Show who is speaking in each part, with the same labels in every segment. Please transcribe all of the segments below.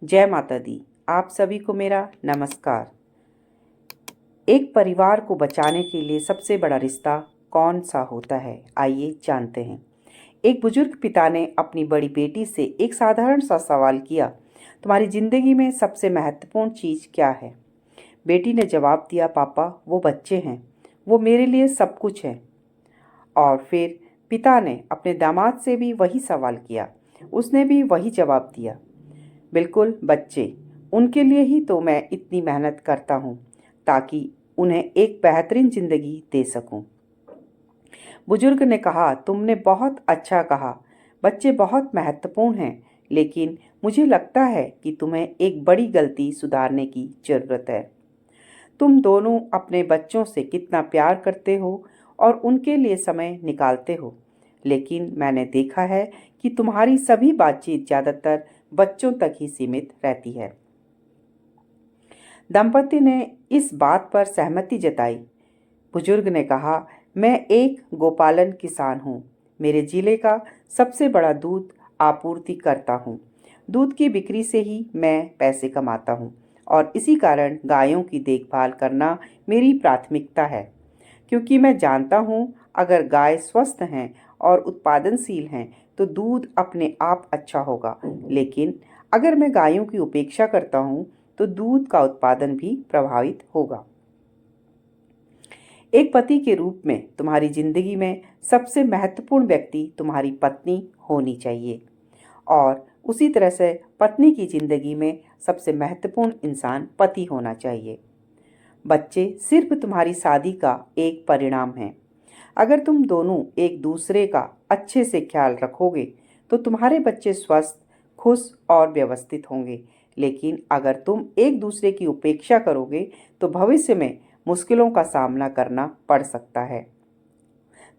Speaker 1: जय माता दी। आप सभी को मेरा नमस्कार। एक परिवार को बचाने के लिए सबसे बड़ा रिश्ता कौन सा होता है, आइए जानते हैं। एक बुजुर्ग पिता ने अपनी बड़ी बेटी से एक साधारण सा सवाल किया, तुम्हारी जिंदगी में सबसे महत्वपूर्ण चीज़ क्या है? बेटी ने जवाब दिया, पापा वो बच्चे हैं, वो मेरे लिए सब कुछ है। और फिर पिता ने अपने दामाद से भी वही सवाल किया, उसने भी वही जवाब दिया, बिल्कुल बच्चे, उनके लिए ही तो मैं इतनी मेहनत करता हूँ ताकि उन्हें एक बेहतरीन ज़िंदगी दे सकूं। बुजुर्ग ने कहा, तुमने बहुत अच्छा कहा, बच्चे बहुत महत्वपूर्ण हैं, लेकिन मुझे लगता है कि तुम्हें एक बड़ी गलती सुधारने की ज़रूरत है। तुम दोनों अपने बच्चों से कितना प्यार करते हो और उनके लिए समय निकालते हो, लेकिन मैंने देखा है कि तुम्हारी सभी बातचीत ज़्यादातर बच्चों तक ही सीमित रहती है। दंपति ने इस बात पर सहमति जताई। बुजुर्ग ने कहा, मैं एक गोपालन किसान हूँ। मेरे जिले का सबसे बड़ा दूध आपूर्ति करता हूँ। दूध की बिक्री से ही मैं पैसे कमाता हूँ और इसी कारण गायों की देखभाल करना मेरी प्राथमिकता है, क्योंकि मैं जानता हूँ अगर गाय स्वस्थ हैं और उत्पादनशील हैं तो दूध अपने आप अच्छा होगा, लेकिन अगर मैं गायों की उपेक्षा करता हूँ तो दूध का उत्पादन भी प्रभावित होगा। एक पति के रूप में तुम्हारी जिंदगी में सबसे महत्वपूर्ण व्यक्ति तुम्हारी पत्नी होनी चाहिए और उसी तरह से पत्नी की जिंदगी में सबसे महत्वपूर्ण इंसान पति होना चाहिए। बच्चे सिर्फ तुम्हारी शादी का एक परिणाम हैं। अगर तुम दोनों एक दूसरे का अच्छे से ख्याल रखोगे तो तुम्हारे बच्चे स्वस्थ, खुश और व्यवस्थित होंगे, लेकिन अगर तुम एक दूसरे की उपेक्षा करोगे तो भविष्य में मुश्किलों का सामना करना पड़ सकता है।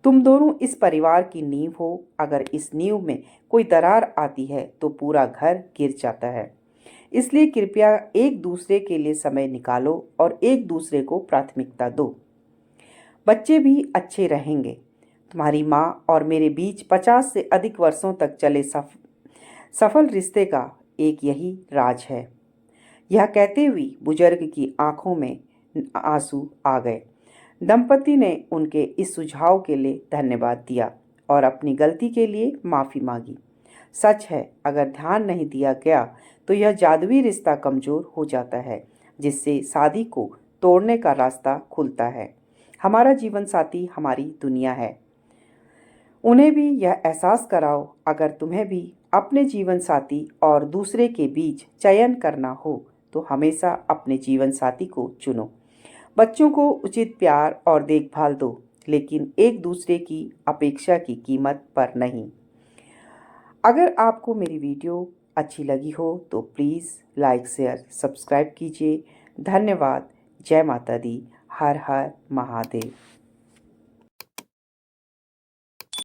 Speaker 1: तुम दोनों इस परिवार की नींव हो। अगर इस नींव में कोई दरार आती है तो पूरा घर गिर जाता है। इसलिए कृपया एक दूसरे के लिए समय निकालो और एक दूसरे को प्राथमिकता दो। बच्चे भी अच्छे रहेंगे। तुम्हारी माँ और मेरे बीच 50 से अधिक वर्षों तक चले सफल रिश्ते का एक यही राज है। यह कहते हुए बुजुर्ग की आंखों में आंसू आ गए। दंपति ने उनके इस सुझाव के लिए धन्यवाद दिया और अपनी गलती के लिए माफ़ी मांगी। सच है, अगर ध्यान नहीं दिया गया तो यह जादुई रिश्ता कमज़ोर हो जाता है, जिससे शादी को तोड़ने का रास्ता खुलता है। हमारा जीवन साथी हमारी दुनिया है। उन्हें भी यह एहसास कराओ, अगर तुम्हें भी अपने जीवन साथी और दूसरे के बीच चयन करना हो तो हमेशा अपने जीवन साथी को चुनो। बच्चों को उचित प्यार और देखभाल दो, लेकिन एक दूसरे की अपेक्षा की कीमत पर नहीं। अगर आपको मेरी वीडियो अच्छी लगी हो तो प्लीज़ लाइक, शेयर, सब्सक्राइब कीजिए। धन्यवाद। जय माता दी। हर हर महादेव।